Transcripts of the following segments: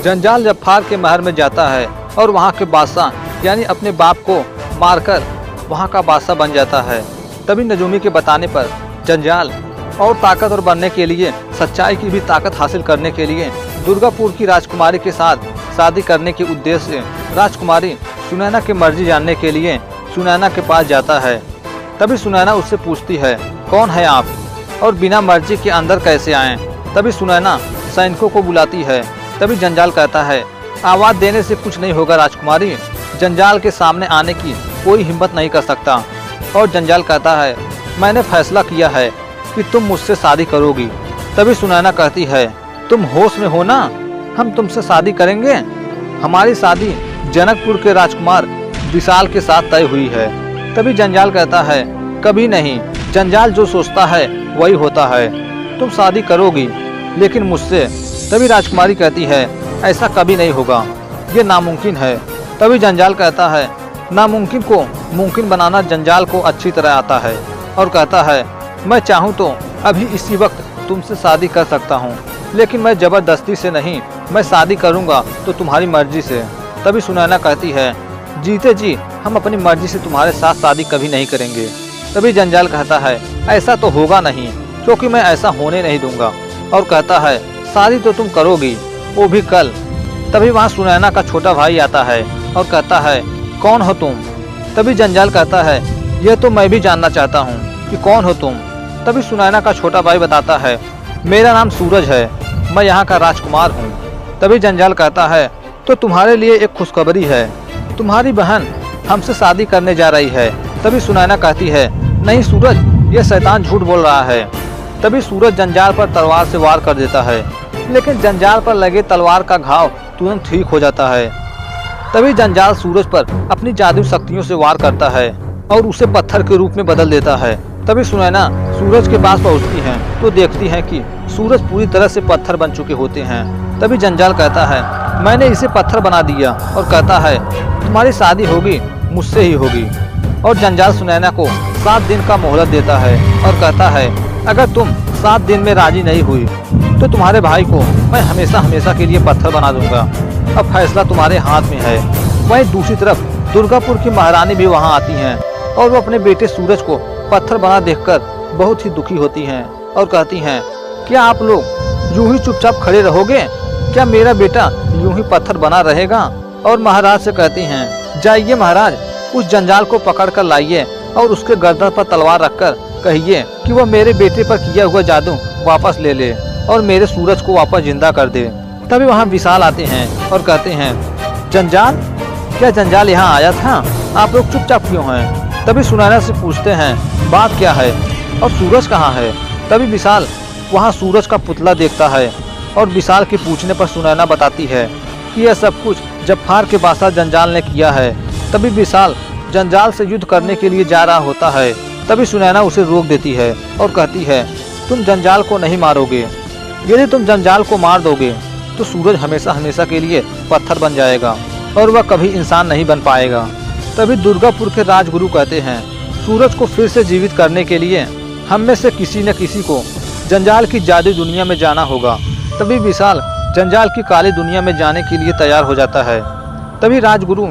जंजाल जब्बार के महल में जाता है और वहाँ के बादशाह यानी अपने बाप को मारकर वहाँ का बादशाह बन जाता है। तभी नजूमी के बताने पर जंजाल और ताकतवर बनने के लिए, सच्चाई की भी ताकत हासिल करने के लिए दुर्गापुर की राजकुमारी के साथ शादी करने के उद्देश्य से राजकुमारी सुनैना की मर्जी जानने के लिए सुनैना के पास जाता है। तभी सुनैना उससे पूछती है, कौन है आप और बिना मर्जी के अंदर कैसे आए? तभी सुनैना सैनिकों को बुलाती है। तभी जंजाल कहता है, आवाज़ देने से कुछ नहीं होगा राजकुमारी, जंजाल के सामने आने की कोई हिम्मत नहीं कर सकता। और जंजाल कहता है, मैंने फैसला किया है कि तुम मुझसे शादी करोगी। तभी सुनैना कहती है, तुम होश में हो ना? हम तुमसे शादी करेंगे। हमारी शादी जनकपुर के राजकुमार विशाल के साथ तय हुई है। तभी जंजाल कहता है, कभी नहीं, जंजाल जो सोचता है वही होता है। तुम शादी करोगी लेकिन मुझसे। तभी राजकुमारी कहती है, ऐसा कभी नहीं होगा, ये नामुमकिन है। तभी जंजाल कहता है, नामुमकिन को मुमकिन बनाना जंजाल को अच्छी तरह आता है और कहता है, मैं चाहूँ तो अभी इसी वक्त तुमसे शादी कर सकता हूँ, लेकिन मैं ज़बरदस्ती से नहीं, मैं शादी करूँगा तो तुम्हारी मर्जी से। तभी सुनैना कहती है, जीते जी हम अपनी मर्जी से तुम्हारे साथ शादी कभी नहीं करेंगे। तभी जंजाल कहता है, ऐसा तो होगा नहीं, क्योंकि मैं ऐसा होने नहीं दूंगा। और कहता है, शादी तो तुम करोगी, वो भी कल। तभी वहाँ सुनैना का छोटा भाई आता है और कहता है, कौन हो तुम? तभी जंजाल कहता है, यह तो मैं भी जानना चाहता हूँ कि कौन हो तुम। तभी सुनैना का छोटा भाई बताता है, मेरा नाम सूरज है, मैं यहाँ का राजकुमार हूँ। तभी जंजाल कहता है, तो तुम्हारे लिए एक खुशखबरी है, तुम्हारी बहन हमसे शादी करने जा रही है। तभी सुनैना कहती है, नहीं सूरज, ये शैतान झूठ बोल रहा है। तभी सूरज जंजाल पर तलवार से वार कर देता है, लेकिन जंजाल पर लगे तलवार का घाव तुरंत ठीक हो जाता है। तभी जंजाल सूरज पर अपनी जादुई शक्तियों से वार करता है और उसे पत्थर के रूप में बदल देता है। तभी सुनैना सूरज के पास पहुंचती है तो देखती है कि सूरज पूरी तरह से पत्थर बन चुके होते हैं। तभी जंजाल कहता है, मैंने इसे पत्थर बना दिया, और कहता है, तुम्हारी शादी होगी मुझसे ही होगी। और जंजाल सुनैना को 7 दिन का मोहलत देता है और कहता है, अगर तुम 7 दिन में राजी नहीं हुई तो तुम्हारे भाई को मैं हमेशा हमेशा के लिए पत्थर बना दूंगा। अब फैसला तुम्हारे हाथ में है। वहीं दूसरी तरफ दुर्गापुर की महारानी भी वहां आती हैं और वो अपने बेटे सूरज को पत्थर बना देखकर बहुत ही दुखी होती हैं और कहती हैं, क्या आप लोग यूं ही चुपचाप खड़े रहोगे? क्या मेरा बेटा यूं ही पत्थर बना रहेगा? और महाराज से कहती हैं, जाइए महाराज, उस जंजाल को पकड़ कर लाइए और उसके गर्दन पर तलवार रखकर कहिए कि वह मेरे बेटे पर किया हुआ जादू वापस ले ले और मेरे सूरज को वापस जिंदा कर दे। तभी वहाँ विशाल आते हैं और कहते हैं, जंजाल, क्या जंजाल यहाँ आया था? आप लोग चुपचाप क्यों हैं? तभी सुनैना से पूछते हैं, बात क्या है और सूरज कहाँ है? तभी विशाल वहाँ सूरज का पुतला देखता है और विशाल के पूछने पर सुनैना बताती है कि यह सब कुछ जब्बार के बादशाह जंजाल ने किया है। तभी विशाल जंजाल से युद्ध करने के लिए जा रहा होता है। तभी सुनैना उसे रोक देती है और कहती है, तुम जंजाल को नहीं मारोगे। यदि तुम जंजाल को मार दोगे तो सूरज हमेशा हमेशा के लिए पत्थर बन जाएगा और वह कभी इंसान नहीं बन पाएगा। तभी दुर्गापुर के राजगुरु कहते हैं, सूरज को फिर से जीवित करने के लिए हम में से किसी न किसी को जंजाल की जादुई दुनिया में जाना होगा। तभी विशाल जंजाल की काली दुनिया में जाने के लिए तैयार हो जाता है। तभी राजगुरु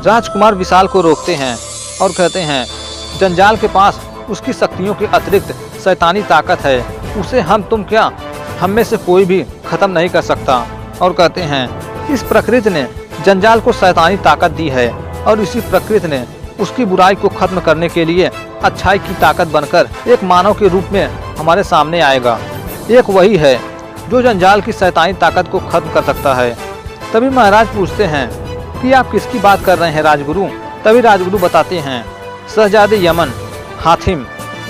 राजकुमार विशाल को रोकते हैं और कहते हैं, जंजाल के पास उसकी शक्तियों के अतिरिक्त शैतानी ताकत है, उसे तुम क्या, हम में से कोई भी खत्म नहीं कर सकता। और कहते हैं, इस प्रकृति ने जंजाल को शैतानी ताकत दी है और इसी प्रकृति ने उसकी बुराई को खत्म करने के लिए अच्छाई की ताकत बनकर एक मानव के रूप में हमारे सामने आएगा। एक वही है जो जंजाल की शैतानी ताकत को खत्म कर सकता है। तभी महाराज पूछते हैं कि आप किसकी बात कर रहे हैं राजगुरु? तभी राजगुरु बताते हैं, शहजादे यमन हातिम।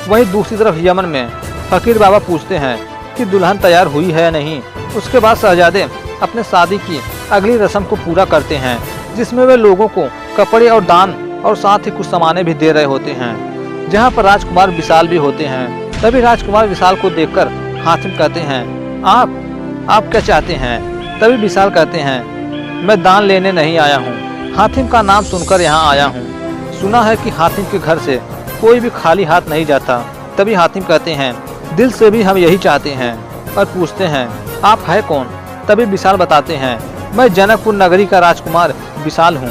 वहीं दूसरी तरफ यमन में फकीर बाबा पूछते हैं कि दुल्हन तैयार हुई है या नहीं। उसके बाद शहजादे अपने शादी की अगली रस्म को पूरा करते हैं, जिसमें वे लोगों को कपड़े और दान और साथ ही कुछ सामानें भी दे रहे होते हैं, जहां पर राजकुमार विशाल भी होते हैं। तभी राजकुमार विशाल को देखकर हातिम कहते हैं, आप क्या चाहते हैं? तभी विशाल कहते हैं, मैं दान लेने नहीं आया हूँ, हातिम का नाम सुनकर यहाँ आया हूँ। सुना है कि हातिम के घर से कोई भी खाली हाथ नहीं जाता। तभी हातिम कहते हैं, दिल से भी हम यही चाहते हैं। और पूछते हैं, आप है कौन? तभी विशाल बताते हैं, मैं जनकपुर नगरी का राजकुमार विशाल हूँ।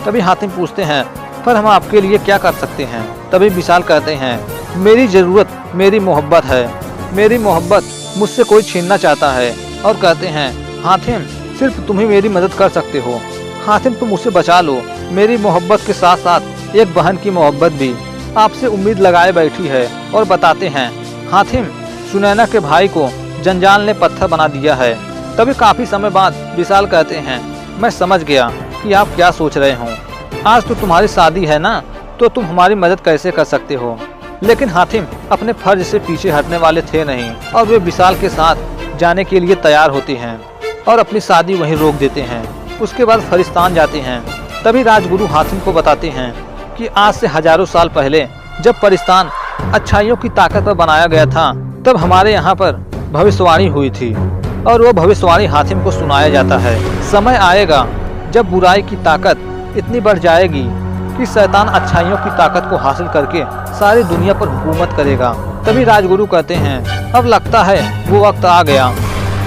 तभी हातिम पूछते हैं, पर हम आपके लिए क्या कर सकते हैं? तभी विशाल कहते हैं, मेरी ज़रूरत मेरी मोहब्बत है। मेरी मोहब्बत मुझसे कोई छीनना चाहता है। और कहते हैं, हातिम सिर्फ तुम ही मेरी मदद कर सकते हो। हातिम तुम मुझसे बचा लो। मेरी मोहब्बत के साथ साथ एक बहन की मोहब्बत भी आपसे उम्मीद लगाए बैठी है। और बताते हैं, हातिम सुनैना के भाई को जंजाल ने पत्थर बना दिया है। तभी काफ़ी समय बाद विशाल कहते हैं, मैं समझ गया कि आप क्या सोच रहे हो। आज तो तुम्हारी शादी है ना, तो तुम हमारी मदद कैसे कर सकते हो। लेकिन हातिम अपने फर्ज से पीछे हटने वाले थे नहीं और वे विशाल के साथ जाने के लिए तैयार होते हैं और अपनी शादी वहीं रोक देते हैं। उसके बाद फरिस्तान जाते हैं। तभी राजगुरु हातिम को बताते हैं कि आज से हजारों साल पहले जब फरिस्तान अच्छाइयों की ताकत पर बनाया गया था, तब हमारे यहाँ पर भविष्यवाणी हुई थी। और वो भविष्यवाणी हातिम को सुनाया जाता है। समय आएगा जब बुराई की ताकत इतनी बढ़ जाएगी कि शैतान अच्छाइयों की ताकत को हासिल करके सारी दुनिया पर हुकूमत करेगा। तभी राजगुरु कहते हैं, अब लगता है वो वक्त आ गया।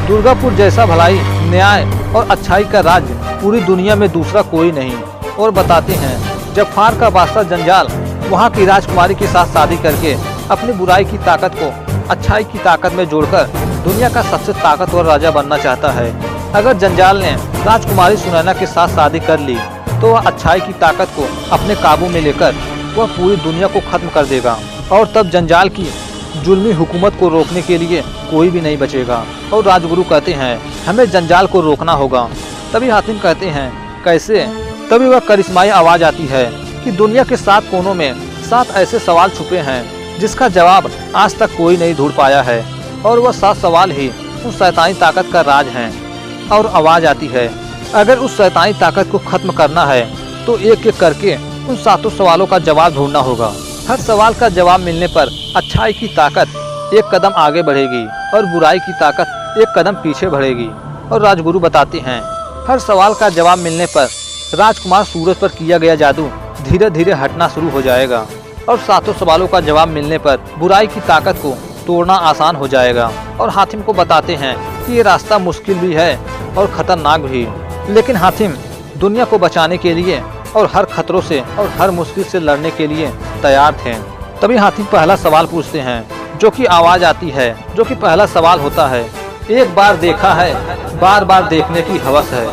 दुर्गापुर जैसा भलाई, न्याय और अच्छाई का राज्य पूरी दुनिया में दूसरा कोई नहीं। और बताते हैं, जफार का बादशाह जंजाल वहाँ की राजकुमारी के साथ शादी करके अपनी बुराई की ताकत को अच्छाई की ताकत में जोड़कर दुनिया का सबसे ताकतवर राजा बनना चाहता है। अगर जंजाल ने राजकुमारी सुनैना के साथ शादी कर ली तो वह अच्छाई की ताकत को अपने काबू में लेकर वह पूरी दुनिया को खत्म कर देगा और तब जंजाल की जुल्मी हुकूमत को रोकने के लिए कोई भी नहीं बचेगा। और राजगुरु कहते हैं, हमें जंजाल को रोकना होगा। तभी हातिम कहते हैं, कैसे? तभी वह करिश्माई आवाज़ आती है कि दुनिया के 7 कोनों में 7 ऐसे सवाल छुपे हैं जिसका जवाब आज तक कोई नहीं ढूंढ पाया है। और वह 7 सवाल ही उस शैतानी ताकत का राज हैं। और आवाज़ आती है, अगर उस शैतानी ताकत को खत्म करना है तो एक एक करके उन 7 सवालों का जवाब ढूंढना होगा। हर सवाल का जवाब मिलने पर अच्छाई की ताकत एक कदम आगे बढ़ेगी और बुराई की ताकत एक कदम पीछे बढ़ेगी। और राजगुरु बताते हैं, हर सवाल का जवाब मिलने पर राजकुमार सूरज पर किया गया जादू धीरे धीरे हटना शुरू हो जाएगा और 7 सवालों का जवाब मिलने पर बुराई की ताकत को तोड़ना आसान हो जाएगा। और हातिम को बताते हैं कि ये रास्ता मुश्किल भी है और खतरनाक भी, लेकिन हातिम दुनिया को बचाने के लिए और हर खतरों से और हर मुश्किल से लड़ने के लिए तैयार थे। तभी हातिम पहला सवाल पूछते हैं, जो कि आवाज़ आती है, जो कि पहला सवाल होता है, एक बार देखा है, बार बार देखने की हवस है।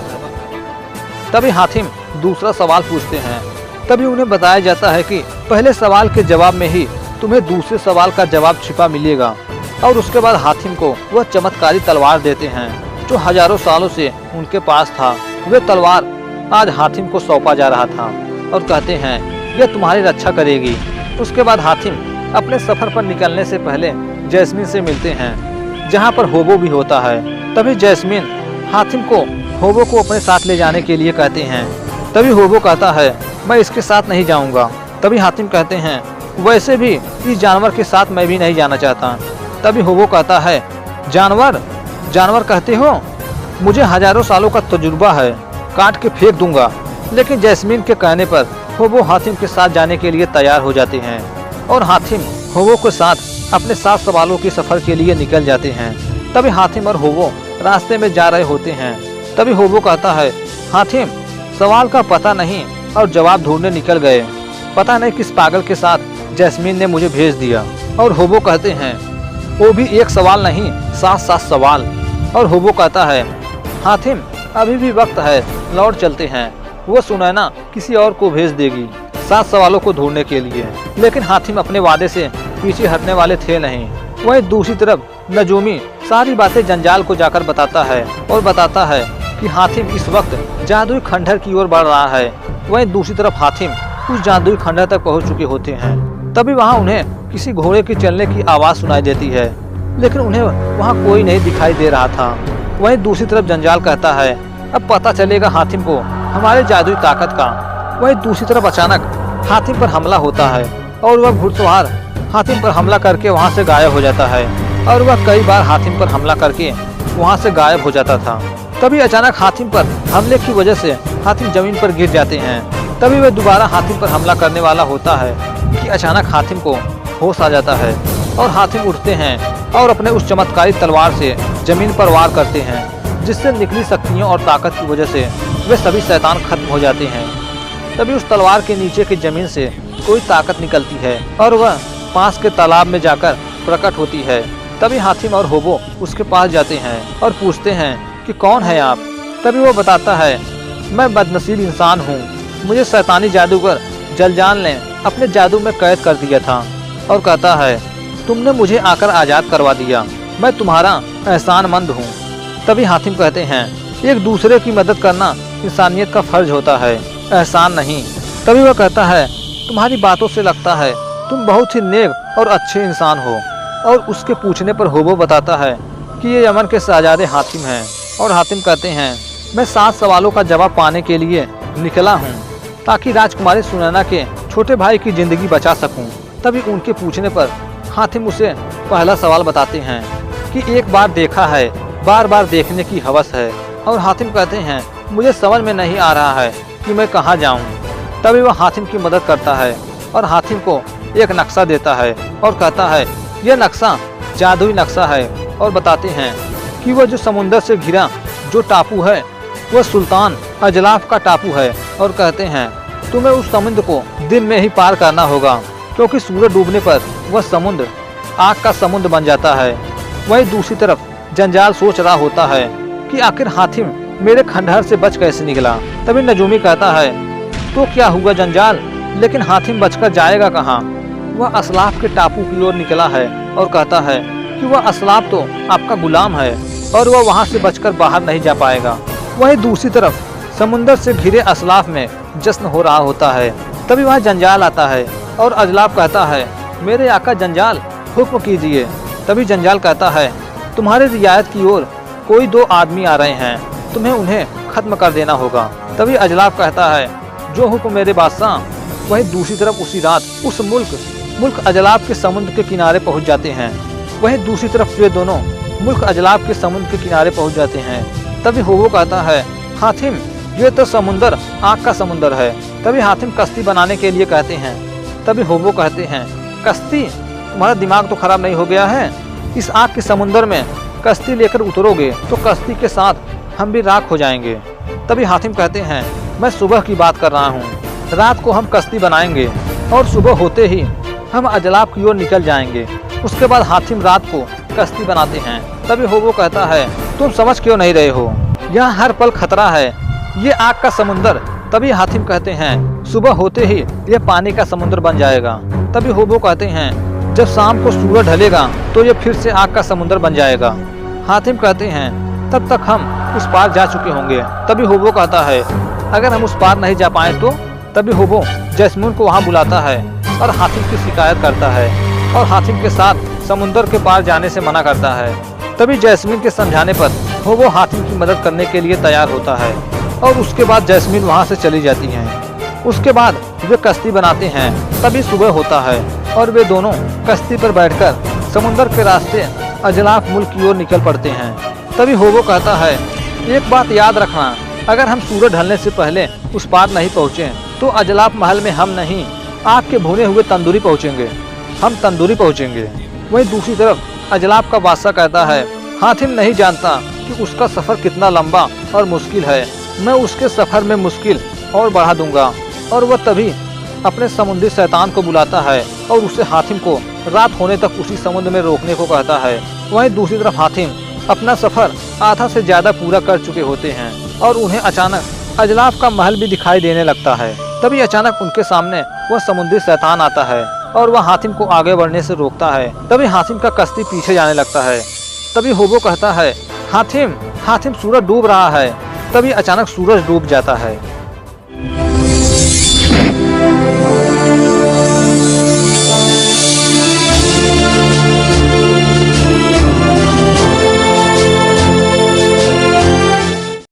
तभी हातिम दूसरा सवाल पूछते हैं। तभी उन्हें बताया जाता है कि पहले सवाल के जवाब में ही तुम्हें दूसरे सवाल का जवाब छिपा मिलेगा। और उसके बाद हातिम को वह चमत्कारी तलवार देते हैं जो हजारों सालों से उनके पास था। वे तलवार आज हातिम को सौंपा जा रहा था और कहते हैं, यह तुम्हारी रक्षा करेगी। उसके बाद हातिम अपने सफर पर निकलने से पहले जैस्मीन से मिलते हैं, जहाँ पर होबो भी होता है। तभी जैस्मीन हातिम को होबो को अपने साथ ले जाने के लिए कहते हैं। तभी होबो कहता है, मैं इसके साथ नहीं जाऊंगा। तभी हातिम कहते हैं, वैसे भी इस जानवर के साथ मैं भी नहीं जाना चाहता। तभी होबो कहता है, जानवर? जानवर कहते हो? मुझे हजारों सालों का तजुर्बा है, काट के फेंक दूंगा। लेकिन जैस्मीन के कहने पर होबो हातिम के साथ जाने के लिए तैयार हो जाते हैं और हातिम होबो के साथ अपने 7 सवालों के सफर के लिए निकल जाते हैं। तभी हातिम और होबो रास्ते में जा रहे होते हैं। तभी होबो कहता है, हातिम सवाल का पता नहीं और जवाब ढूंढने निकल गए। पता नहीं किस पागल के साथ जैस्मीन ने मुझे भेज दिया। और होबो कहते हैं, वो भी एक सवाल नहीं, 7 सवाल। और होबो कहता है, हातिम अभी भी वक्त है, लौट चलते हैं। वो सुनैना किसी और को भेज देगी 7 सवालों को ढूंढने के लिए। लेकिन हातिम अपने वादे से पीछे हटने वाले थे नहीं। वहीं दूसरी तरफ नजूमी सारी बातें जंजाल को जाकर बताता है और बताता है कि हातिम इस वक्त जादुई खंडहर की ओर बढ़ रहा है। वहीं दूसरी तरफ हातिम उस जादुई खंडहर तक पहुंच चुके होते हैं। तभी वहां उन्हें किसी घोड़े के चलने की आवाज़ सुनाई देती है, लेकिन उन्हें वहां कोई नहीं दिखाई दे रहा था। वहीं दूसरी तरफ जंजाल कहता है, अब पता चलेगा हातिम को हमारे जादुई ताकत का। वहीं दूसरी तरफ अचानक हातिम पर हमला होता है और वह घुड़सवार हातिम पर हमला करके वहां से गायब हो जाता है। और वह कई बार हातिम पर हमला करके वहां से गायब हो जाता था। तभी अचानक हातिम पर हमले की वजह से हातिम जमीन पर गिर जाते हैं। तभी वह दोबारा हातिम पर हमला करने वाला होता है कि अचानक हातिम को होश आ जाता है और हातिम उठते हैं और अपने उस चमत्कारी तलवार से जमीन पर वार करते हैं, जिससे निकली शक्तियों और ताकत की वजह से वे सभी शैतान खत्म हो जाते हैं। तभी उस तलवार के नीचे की जमीन से कोई ताकत निकलती है और वह पास के तालाब में जाकर प्रकट होती है। तभी हातिम और होबो उसके पास जाते हैं और पूछते हैं कि कौन है आप। तभी वो बताता है, मैं बदनसीब इंसान हूँ, मुझे शैतानी जादूगर जलजाल ने अपने जादू में कैद कर दिया था। और कहता है, तुमने मुझे आकर आज़ाद करवा दिया, मैं तुम्हारा एहसानमंद हूँ। तभी हातिम कहते हैं, एक दूसरे की मदद करना इंसानियत का फर्ज होता है, एहसान नहीं। तभी वह कहता है, तुम्हारी बातों से लगता है तुम बहुत ही नेक और अच्छे इंसान हो। और उसके पूछने पर होबो बताता है कि ये यमन के शहजादे हातिम हैं। और हातिम कहते हैं, मैं 7 सवालों का जवाब पाने के लिए निकला हूँ ताकि राजकुमारी सुनैना के छोटे भाई की जिंदगी बचा सकूँ। तभी उनके पूछने पर हातिम उसे पहला सवाल बताते हैं कि एक बार देखा है, बार बार देखने की हवस है। और हातिम कहते हैं, मुझे समझ में नहीं आ रहा है कि मैं कहाँ जाऊँ। तभी वह हातिम की मदद करता है और हातिम को एक नक्शा देता है और कहता है, यह नक्शा जादुई नक्शा है। और बताते हैं कि वह जो समुंदर से घिरा जो टापू है वह सुल्तान अजलाफ का टापू है। और कहते हैं, तुम्हें उस समुद्र को दिन में ही पार करना होगा, क्योंकि सूरज डूबने पर वह समुद्र आग का समुद्र बन जाता है। वहीं दूसरी तरफ जंजाल सोच रहा होता है कि आखिर हातिम मेरे खंडहर से बच कैसे निकला। तभी नजूमी कहता है, तो क्या हुआ जंजाल, लेकिन हातिम बचकर जाएगा कहाँ। वह असलाफ के टापू की ओर निकला है और कहता है कि वह असलाफ तो आपका गुलाम है और वह वहाँ से बचकर बाहर नहीं जा पाएगा। वहीं दूसरी तरफ समुंदर से घिरे असलाफ में जश्न हो रहा होता है। तभी वहाँ जंजाल आता है और अजलाफ कहता है, मेरे आका जंजाल, हुक्म कीजिए। तभी जंजाल कहता है, तुम्हारे रियायत की ओर कोई 2 आदमी आ रहे हैं, तुम्हें उन्हें खत्म कर देना होगा। तभी अजलाफ कहता है, जो हुक्म मेरे बादशाह। वहीं दूसरी तरफ उसी रात उस मुल्क अजलाफ के समुद्र के किनारे पहुंच जाते हैं। वहीं दूसरी तरफ वे दोनों मुल्क अजलाफ के समुद्र के किनारे पहुंच जाते हैं। तभी होबो कहता है, हातिम, ये तो समुंदर आग का समुंदर है। तभी हातिम कश्ती बनाने के लिए कहते हैं। तभी होबो कहते हैं, कश्ती, तुम्हारा दिमाग तो खराब नहीं हो गया है? इस आग के समुंदर में कश्ती लेकर उतरोगे तो कश्ती के साथ हम भी राख हो जाएंगे। तभी हातिम कहते हैं, मैं सुबह की बात कर रहा हूँ, रात को हम कश्ती बनाएंगे और सुबह होते ही हम अजलाफ की ओर निकल जाएंगे। उसके बाद हातिम रात को कश्ती बनाते हैं। तभी होबो कहता है, तुम समझ क्यों नहीं रहे हो, यहाँ हर पल खतरा है, ये आग का समुंदर। तभी हातिम कहते हैं, सुबह होते ही ये पानी का समुंदर बन जाएगा। तभी होबो कहते हैं, जब शाम को सूरज ढलेगा तो ये फिर से आग का समुंदर बन जाएगा। हातिम कहते हैं, तब तक हम उस पार जा चुके होंगे। तभी होबो कहता है, अगर हम उस पार नहीं जा पाए तो। तभी होबो जैस्मीन को वहाँ बुलाता है और हातिम की शिकायत करता है और हातिम के साथ समुंदर के पार जाने से मना करता है। तभी जैस्मीन के समझाने पर होबो हातिम की मदद करने के लिए तैयार होता है और उसके बाद जैस्मीन वहाँ से चली जाती हैं। उसके बाद वे कश्ती बनाते हैं। तभी सुबह होता है और वे दोनों कश्ती पर बैठकर समुंदर के रास्ते अजलाफ मुल्क की ओर निकल पड़ते हैं। तभी होबो कहता है, एक बात याद रखना, अगर हम सूरज ढलने से पहले उस पार नहीं पहुँचे तो अजलाफ महल में हम नहीं, आग के भुने हुए तंदूरी पहुँचेंगे, हम तंदूरी पहुँचेंगे। वहीं दूसरी तरफ अजलाफ का बादशाह कहता है, हातिम नहीं जानता कि उसका सफ़र कितना लंबा और मुश्किल है, मैं उसके सफ़र में मुश्किल और बढ़ा दूंगा। और वह तभी अपने समुद्री शैतान को बुलाता है और उसे हातिम को रात होने तक उसी समुद्र में रोकने को कहता है। वहीं दूसरी तरफ हातिम अपना सफ़र आधा से ज़्यादा पूरा कर चुके होते हैं और उन्हें अचानक अजलाफ का महल भी दिखाई देने लगता है। तभी अचानक उनके सामने वह समुद्री शैतान आता है और वह हातिम को आगे बढ़ने से रोकता है। तभी हातिम का कश्ती पीछे जाने लगता है। तभी होबो कहता है, हातिम, हातिम, सूरज डूब रहा है। तभी अचानक सूरज डूब जाता है।